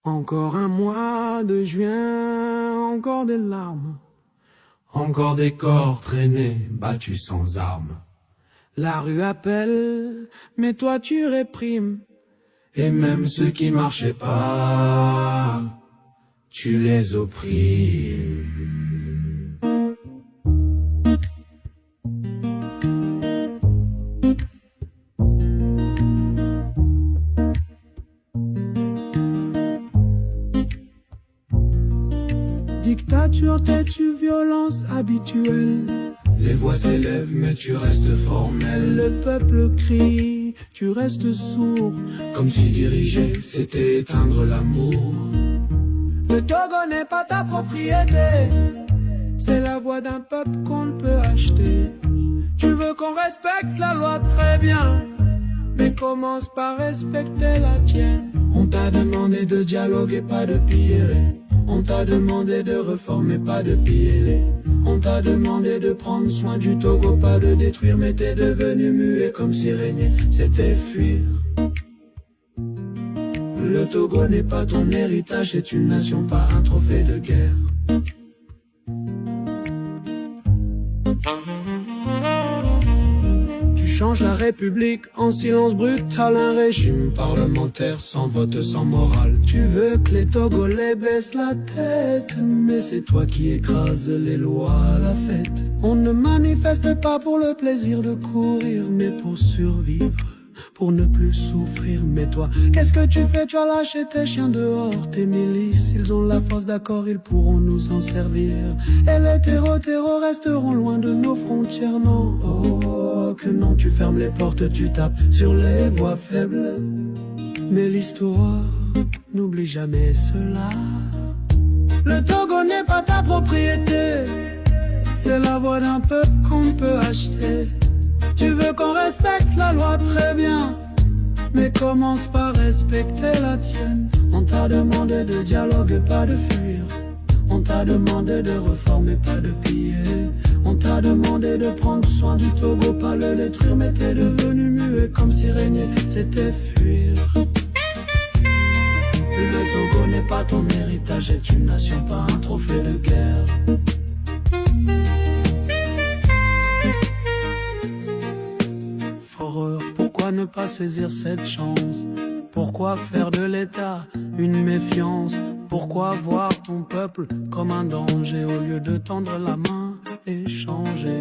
Encore un mois de juin, encore des larmes, encore des corps traînés, battus sans armes. La rue appelle, mais toi tu réprimes. Et même ceux qui marchaient pas, tu les opprimes. Dictature, têtu, violence habituelle. Les voix s'élèvent mais tu restes formel. Le peuple crie, tu restes sourd. Comme si diriger c'était éteindre l'amour. Le Togo n'est pas ta propriété, c'est la voix d'un peuple qu'on ne peut acheter. Tu veux qu'on respecte la loi, très bien, mais commence par respecter la tienne. On t'a demandé de dialoguer, pas de piller. On t'a demandé de reformer, pas de piller. On t'a demandé de prendre soin du Togo, pas de détruire, mais t'es devenu muet comme si régner, c'était fuir. Le Togo n'est pas ton héritage, c'est une nation, pas un trophée de guerre. Tu changes la République en silence brutal, un régime parlementaire sans vote, sans morale. Tu veux que les Togolais baissent la tête, mais c'est toi qui écrases les lois à la fête. On ne manifeste pas pour le plaisir de courir, mais pour survivre, pour ne plus souffrir. Mais toi, qu'est-ce que tu fais? Tu as lâché tes chiens dehors, tes milices, ils ont la force, d'accord, ils pourront nous en servir. Et les terreaux resteront loin de nos frontières, non. Oh, que non, tu fermes les portes, tu tapes sur les voix faibles. Mais l'histoire n'oublie jamais cela. Le Togo n'est pas ta propriété, c'est la voix d'un peuple qu'on ne peut acheter. Tu veux qu'on respecte la loi, très bien, mais commence par respecter la tienne. On t'a demandé de dialoguer, pas de fuir. On t'a demandé de reformer, pas de piller. On t'a demandé de prendre soin du Togo, pas le détruire, mais t'es devenu muet comme si régner, c'était fuir. Le Togo n'est pas ton héritage, c'est une nation, pas un trophée de guerre. Pourquoi ne pas saisir cette chance? Pourquoi faire de l'État une méfiance? Pourquoi voir ton peuple comme un danger au lieu de tendre la main et changer?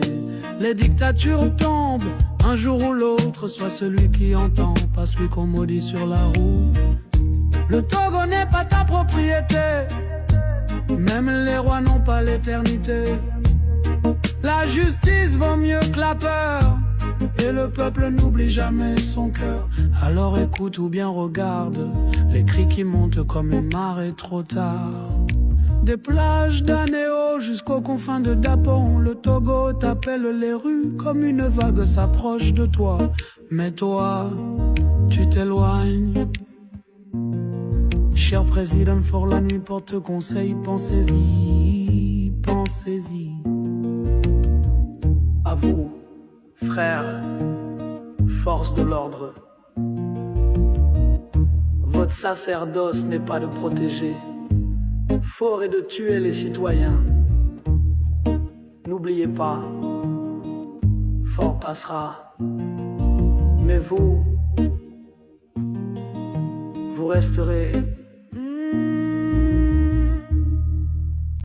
Les dictatures tombent un jour ou l'autre, soit celui qui entend, pas celui qu'on maudit sur la roue. Le Togo n'est pas ta propriété, même les rois n'ont pas l'éternité. La justice vaut mieux que la peur, et le peuple n'oublie jamais son cœur. Alors écoute ou bien regarde les cris qui montent comme une marée trop tard. Des plages d'Anéo jusqu'aux confins de Dapon, le Togo t'appelle les rues comme une vague s'approche de toi. Mais toi, tu t'éloignes. Cher président, fort la nuit porte conseil, pensez-y, pensez-y. À vous, frères, force de l'ordre. Votre sacerdoce n'est pas de protéger, fort est de tuer les citoyens. N'oubliez pas, fort passera, mais vous resterez